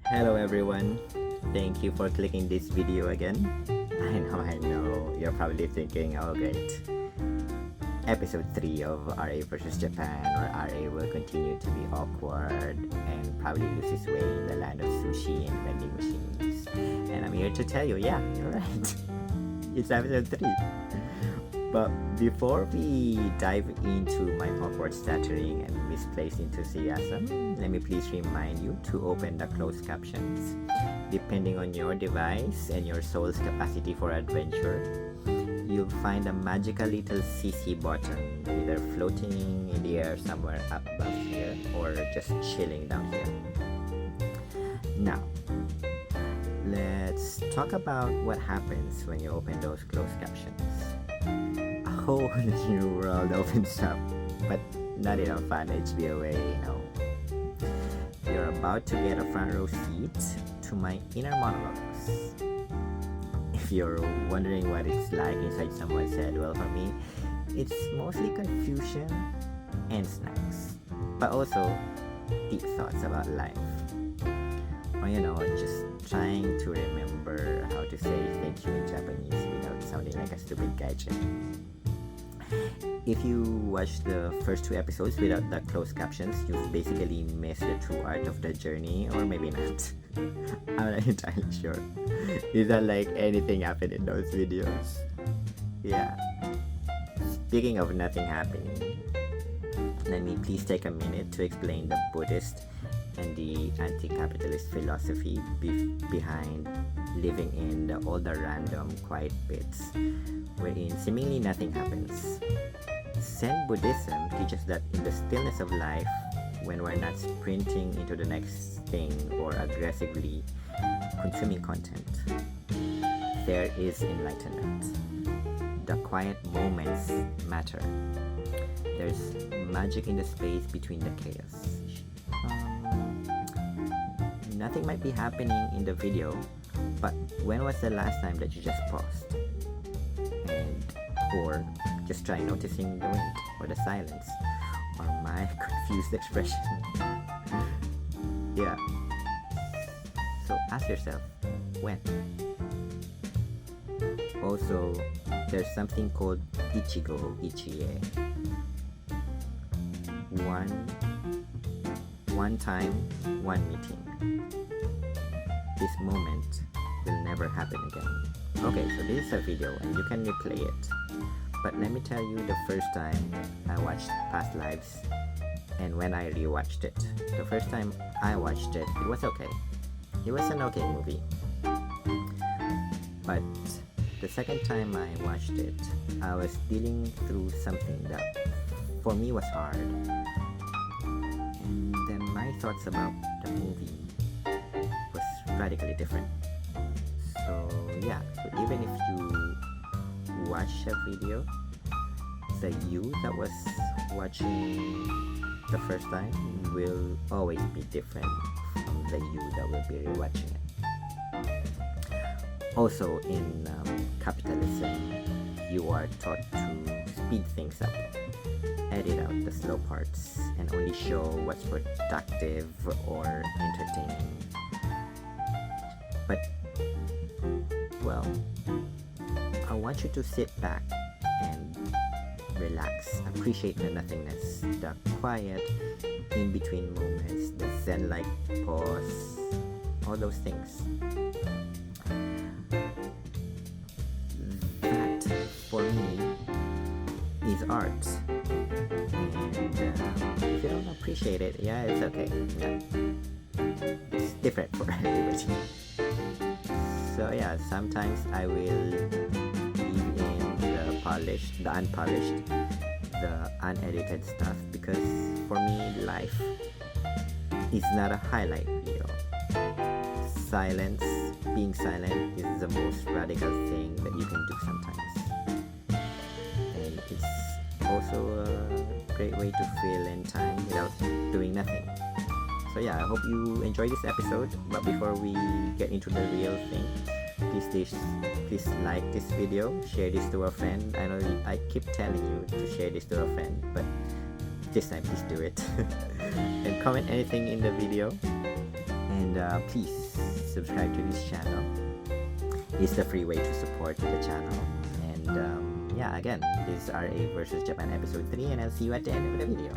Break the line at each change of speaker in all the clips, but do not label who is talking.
Hello everyone, thank you for clicking this video again. I know, you're probably thinking, oh great, episode 3 of RA versus Japan, where RA will continue to be awkward and probably lose his way in the land of sushi and vending machines. And I'm here to tell you, yeah, you're right, it's episode 3. But before we dive into my awkward stuttering and misplaced enthusiasm, let me please remind you to open the closed captions. Depending on your device and your soul's capacity for adventure, you'll find a magical little CC button either floating in the air somewhere up above here or just chilling down here. Now, let's talk about what happens when you open those closed captions. A whole new world opens up, but not in a fun HBO way, no. You're about to get a front row seat to my inner monologues. If you're wondering what it's like inside someone's head, well, for me, it's mostly confusion and snacks, but also deep thoughts about life. Or just trying to remember how to say thank you in Japanese without sounding like a stupid gaijin. If you watch the first 2 episodes without the closed captions, you've basically missed the true art of the journey, or maybe not. I'm not entirely sure. Is that like anything happened in those videos? Yeah. Speaking of nothing happening, let me please take a minute to explain the Buddhist and the anti-capitalist philosophy behind living in all the random quiet bits wherein seemingly nothing happens. Zen Buddhism teaches that in the stillness of life, when we're not sprinting into the next thing or aggressively consuming content, there is enlightenment. The quiet moments matter. There's magic in the space between the chaos. Nothing might be happening in the video, but when was the last time that you just paused? Or just try noticing the wind or the silence or my confused expression. Yeah. So ask yourself, when? Also, there's something called Ichigo Ichie. One time, one meeting. This moment will never happen again. Okay, so this is a video and you can replay it. But let me tell you the first time I watched Past Lives and when I rewatched it. The first time I watched it, it was okay. It was an okay movie. But the second time I watched it, I was dealing through something that for me was hard. And then my thoughts about the movie was radically different. So yeah, so even if you watch a video, the you that was watching the first time will always be different from the you that will be rewatching it. Also in capitalism, you are taught to speed things up, edit out the slow parts, and only show what's productive or entertaining. But well, I want you to sit back and relax, appreciate the nothingness, the quiet in-between moments, the zen-like pause, all those things. That, for me, is art. And if you don't appreciate it, yeah, it's okay. Yeah. It's different for everybody. So yeah, sometimes I will leave in the polished, the unpolished, the unedited stuff because for me, life is not a highlight reel. Silence, being silent is the most radical thing that you can do sometimes. And it's also a great way to fill in time without doing nothing. So yeah, I hope you enjoyed this episode, but before we get into the real thing, please like this video, share this to a friend. I know I keep telling you to share this to a friend, but this time please do it. And comment anything in the video, And please subscribe to this channel. It's the free way to support the channel. And yeah, again, this is RA versus Japan episode 3, and I'll see you at the end of the video.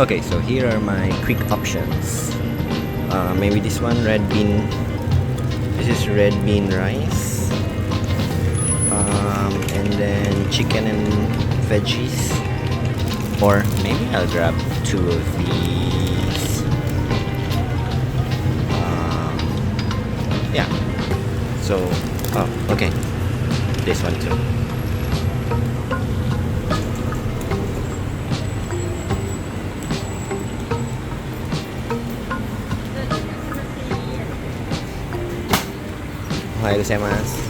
Okay, so here are my quick options. Maybe this one, red bean. This is red bean rice. And then chicken and veggies. Or maybe I'll grab 2 of these. Yeah. So, oh, okay. This one too. Ohayou gozaimasu.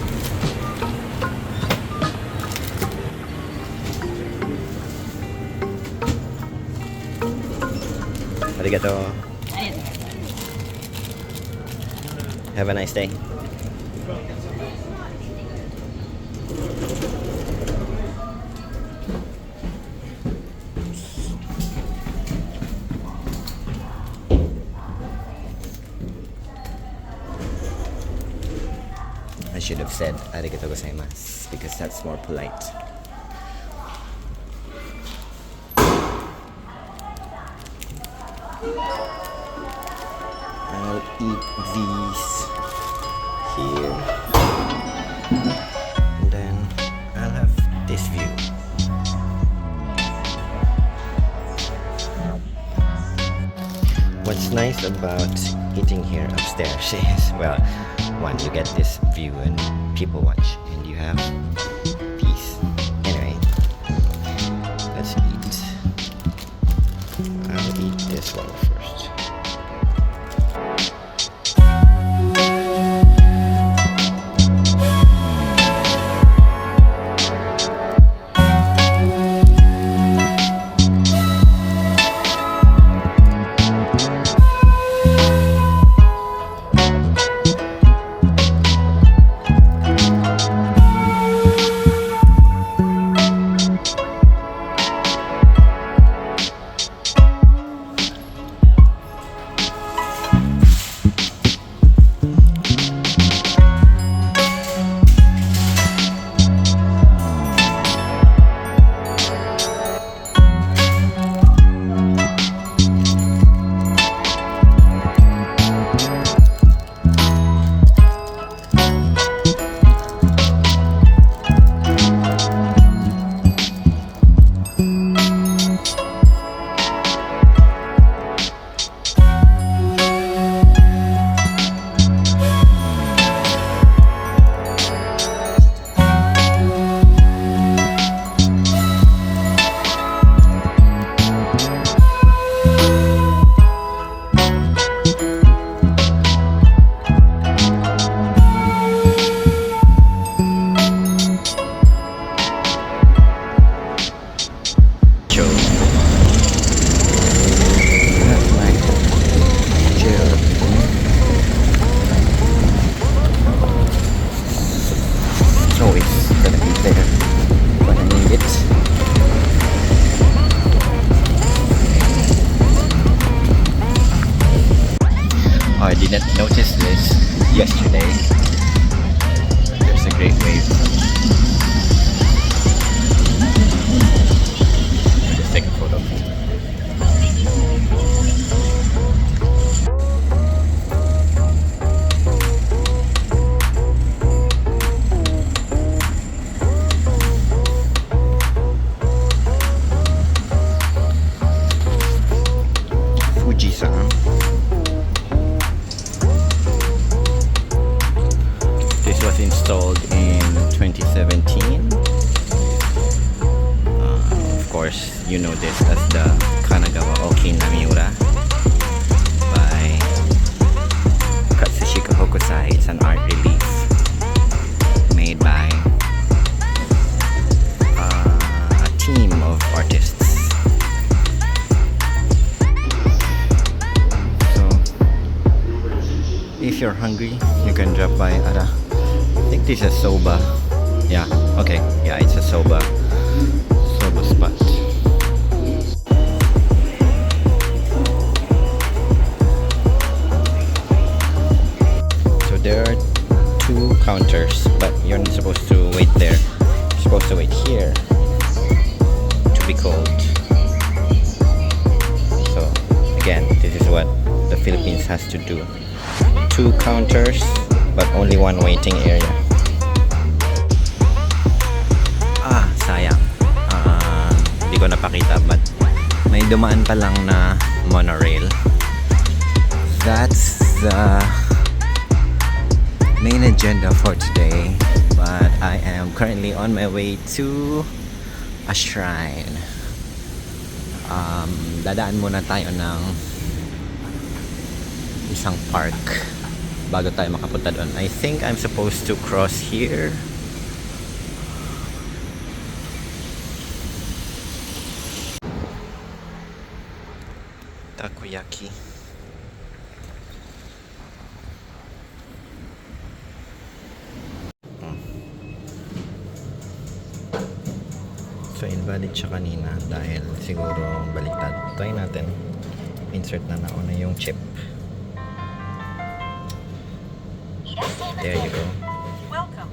Arigato. Have a nice day. I should have said arigato gozaimasu because that's more polite. I'll eat these here, and then I'll have this view. What's nice about eating here upstairs is, well, one, you get this view and people watch, and you have peace. Anyway, let's eat. I'll eat this one first. I didn't notice this yesterday. There's a great wave. I'll just take a photo. Fuji-san. Was installed in 2017. Of course, you know this as the Kanagawa Oki Namiura by Katsushika Hokusai. It's an art relief made by a team of artists. So, if you're hungry, you can drop by Ara. I think this is soba. Yeah, okay. Yeah, it's a soba spot. So there are two counters, but you're not supposed to wait there. You're supposed to wait here to be called. So again, this is what the Philippines has to do. Two counters, but only one waiting area. Sayang. Hindi ko napakita, but may dumaan pa lang na monorail. That's the main agenda for today. But I am currently on my way to a shrine. Dadaan muna tayo ng isang park bago tayo makapunta doon. I think I'm supposed to cross here. Takoyaki. So invalid siya kanina dahil siguro baliktad. Try natin. Insert na nauna yung chip. There you go.
Welcome.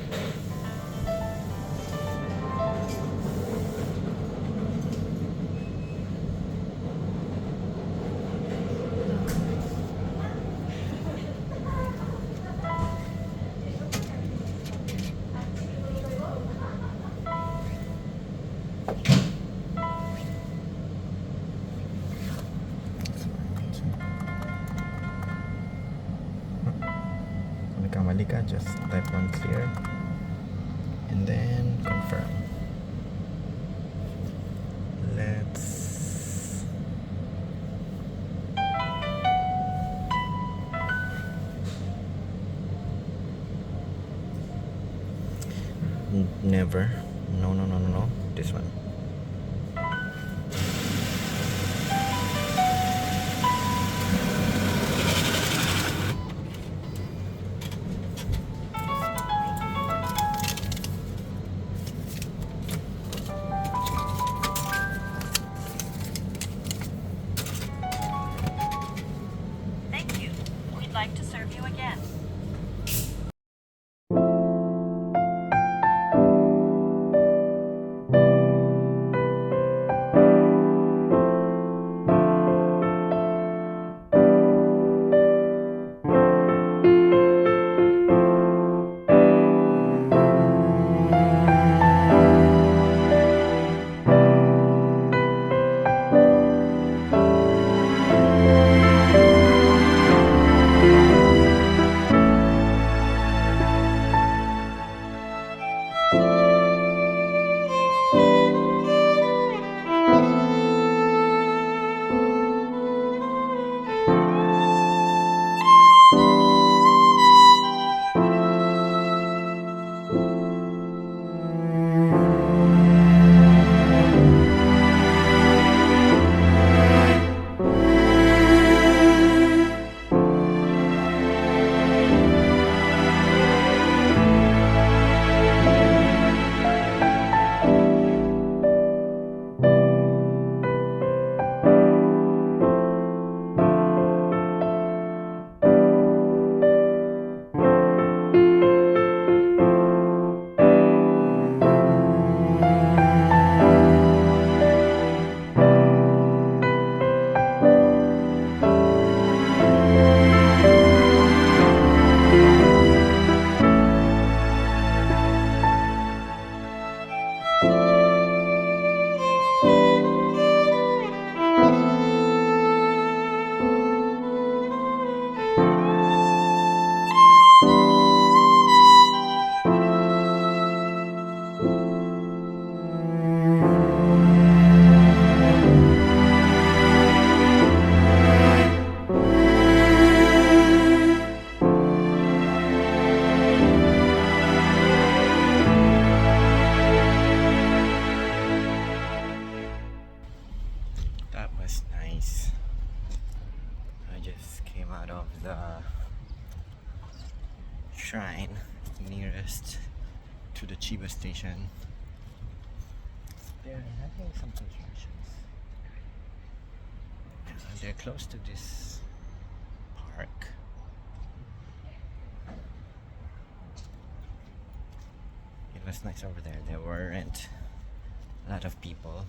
Kung nagkamali ka, just type on clear and then confirm. Let's never. No. This one.
Thank you. We'd like to serve you again.
That was nice. I just came out of the shrine nearest to the Chiba station. They're having some constructions. They're close to this park. It was nice over there. There weren't a lot of people.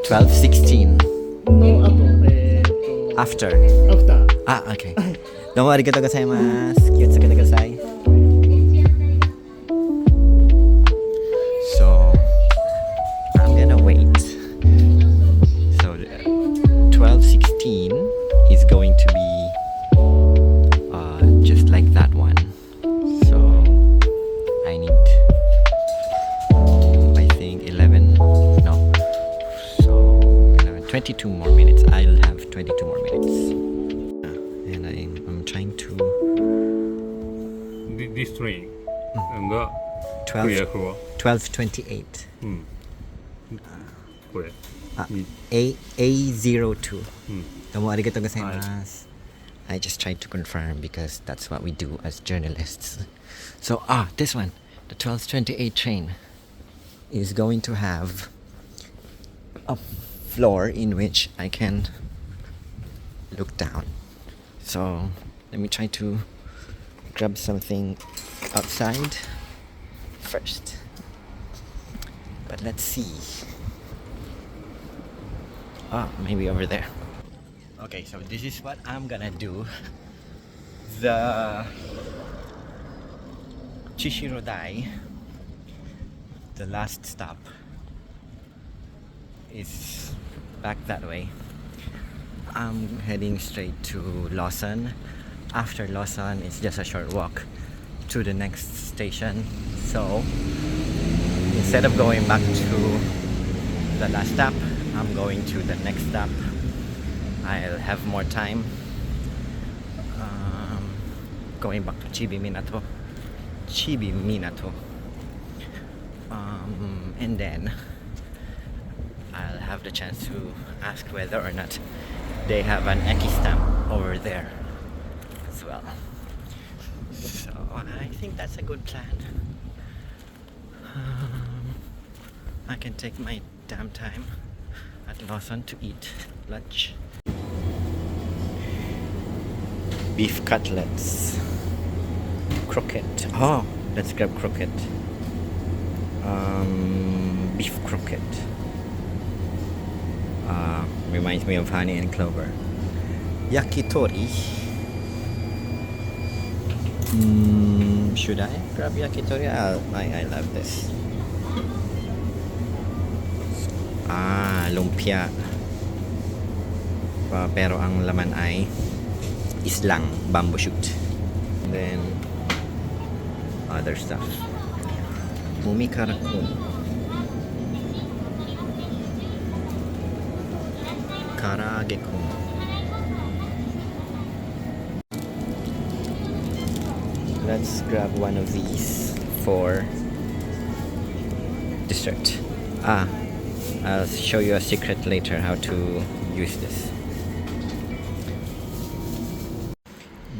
12:16.
の後、
After.
アフター。
Ah, okay. どうもありがとうございます。気をつけてください。So, I'm gonna wait. So, 12:16 is going to be just like that one. So, I need, I think 11, no. So, 11, 22 more minutes. I'll have 22 more minutes. And I'm trying to
This train がクリアフロア。
12:28.
これ。
A02. どうもありがとうございます。I just tried to confirm because that's what we do as journalists. So, this one, the 12:28 train is going to have a floor in which I can look down. So, let me try to grab something outside first. But let's see. Maybe over there. Okay, so this is what I'm gonna do. The Chishirodai, the last stop, is back that way. I'm heading straight to Lawson. After Lawson, it's just a short walk to the next station. So instead of going back to the last stop, I'm going to the next stop. I'll have more time going back to Chibi Minato. And then I'll have the chance to ask whether or not they have an Eki stamp over there as well. So I think that's a good plan. I can take my damn time at Lawson to eat lunch. Beef cutlets, croquette. Oh, let's grab croquette. Beef croquette. Reminds me of Honey and Clover. Yakitori. Should I grab yakitori? I love this. Lumpia. Pero ang laman ay islang, bamboo shoot. And then other stuff. Umikarakun. Karage-kun. Let's grab one of these for dessert. I'll show you a secret later how to use this.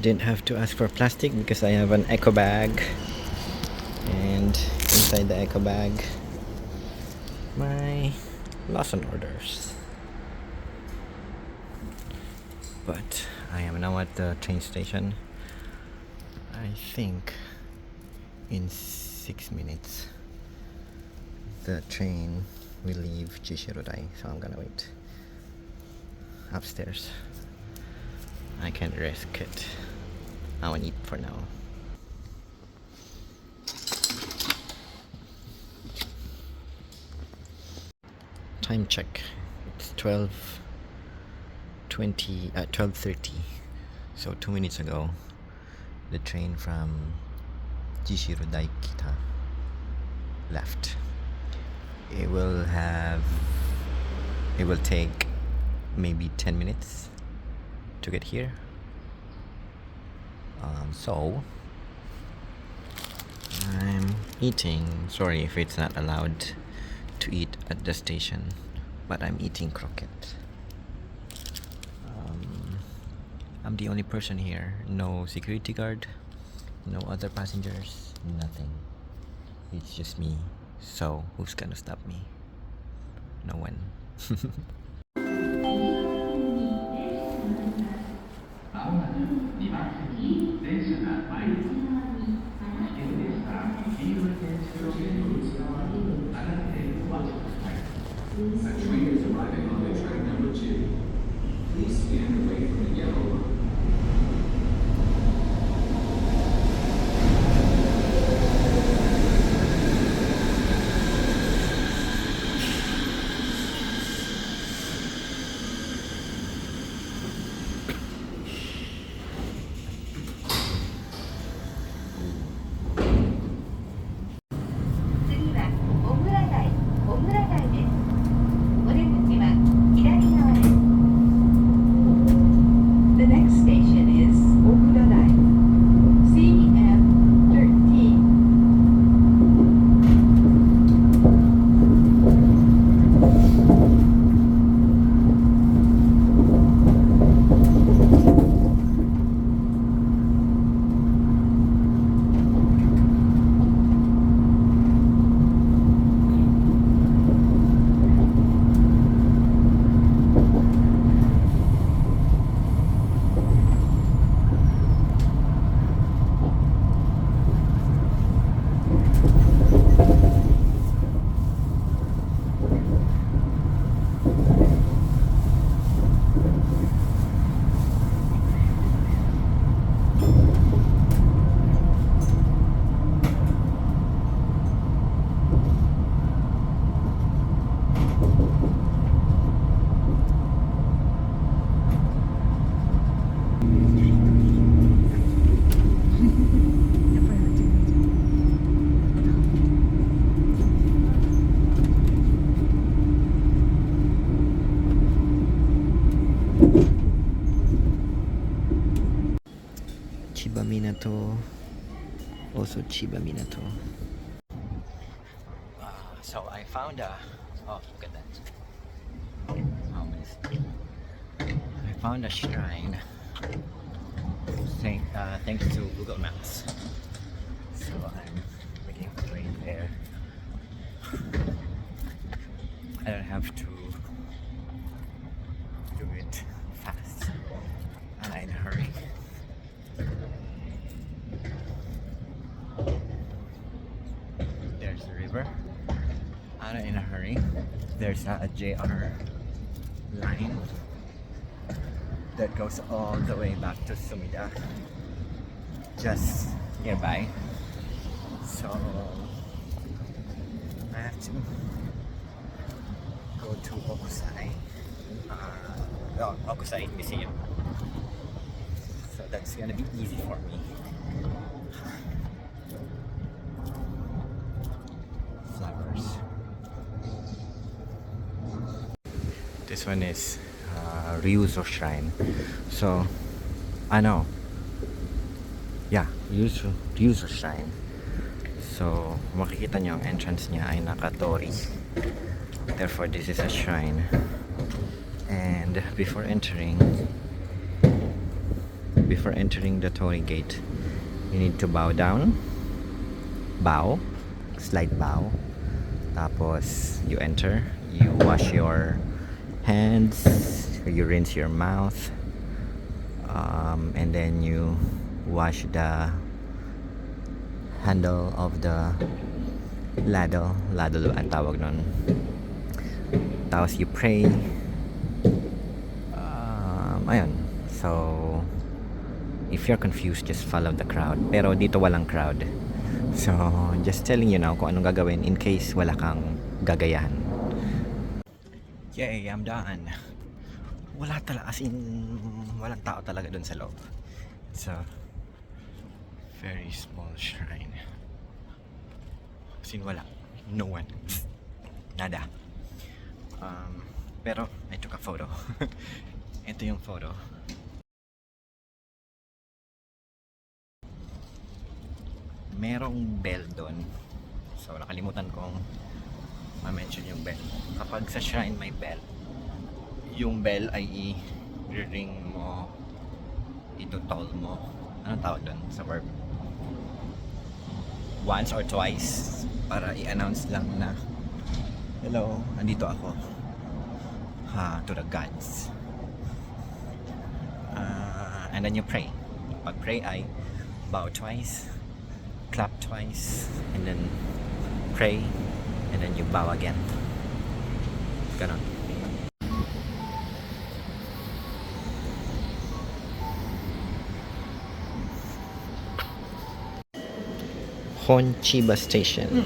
Didn't have to ask for plastic because I have an eco bag, and inside the eco bag my Lawson orders. But I am now at the train station. I think in 6 minutes the train will leave Chishirodai, so I'm gonna wait upstairs. I can't risk it. I will eat for now. Time check. It's 12:30. So 2 minutes ago, the train from Chishirodai Kita left. It will take maybe 10 minutes to get here. So I'm eating. Sorry if it's not allowed to eat at the station, but I'm eating croquette. I'm the only person here. No security guard, no other passengers, nothing. It's just me. So who's gonna stop me? No one.
A train is arriving
So Chiba Minato. So I found a. Oh, look at that. How many? I found a shrine. Thanks to Google Maps. So I'm making my way there. I don't have to do it fast. I'm in a hurry. There's the river. I'm in a hurry. There's a JR line that goes all the way back to Sumida, just nearby. So I have to go to Okusai, Okusai Museum. So that's gonna be easy for me. Flowers. This one is Ryuzo Shrine. So, yeah, Ryuzo Shrine. So, makikita nyo ang entrance niya ay nakatori. Therefore, this is a shrine. And before entering the Torii gate, you need to bow down. Slight bow. Tapos, you enter. You wash your hands, you rinse your mouth, and then you wash the handle of the ladle ang tawag nun. Tapos you pray. Ayun. So if you're confused, just follow the crowd. Pero dito walang crowd. So just telling you now kung anong gagawin in case wala kang gagayahan. Yay, I'm done. Wala talaga, as in walang tao talaga dun sa loob. It's a very small shrine. As in wala. No one. Nada. Pero I took a photo. Ito yung photo. Merong bell doon. So nakalimutan kong ma-mention yung bell. Kapag sa shrine may bell, yung bell ay i-ring mo, itutol mo. Anong tawag doon sa verb? Once or twice para i-announce lang na hello, andito ako to the gods. And then you pray. Pag pray ay bow twice, clap twice, and then pray, and then you bow again. Ganon. Honchiba Station.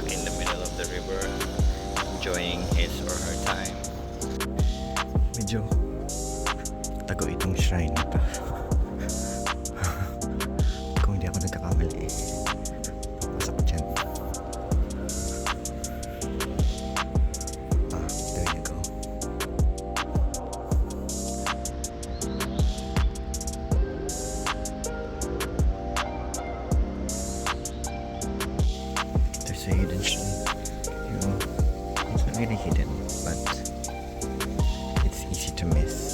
stuck in the middle of the river, enjoying his or her time. Medyo tago itong shrine na to. Kung hindi ako nagkakamali, pasok dyan. There you go. There's a hidden shrine. You know, it's not really hidden, but it's easy to miss.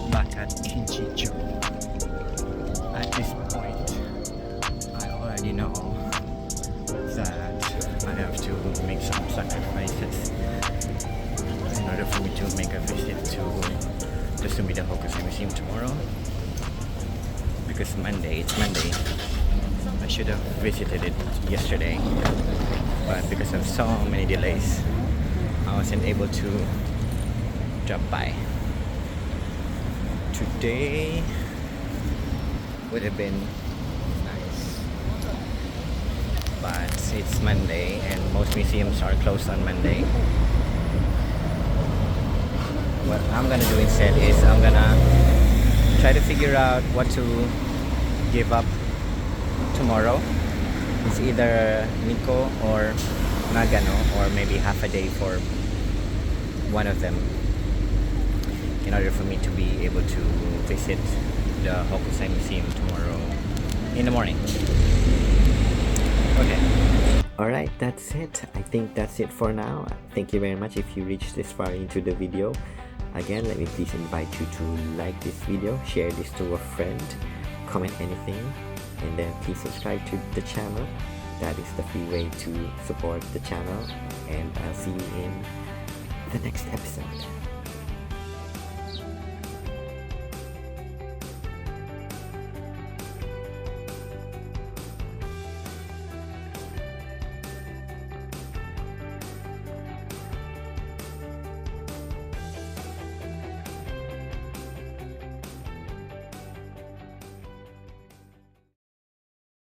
Back at Kinchicho. At this point, I already know that I have to make some sacrifices in order for me to make a visit to the Sumida Hokusai Museum tomorrow. Because it's Monday. I should have visited it yesterday, but because of so many delays, I wasn't able to drop by. Today would have been nice, but it's Monday and most museums are closed on Monday. What I'm gonna do instead is I'm gonna try to figure out what to give up tomorrow. It's either Nikko or Nagano, or maybe half a day for one of them, in order for me to be able to visit the Hokusai Museum tomorrow in the morning. Okay. Alright, that's it. I think that's it for now. Thank you very much if you reached this far into the video. Again, let me please invite you to like this video, share this to a friend, comment anything, and then please subscribe to the channel. That is the free way to support the channel, and I'll see you in the next episode.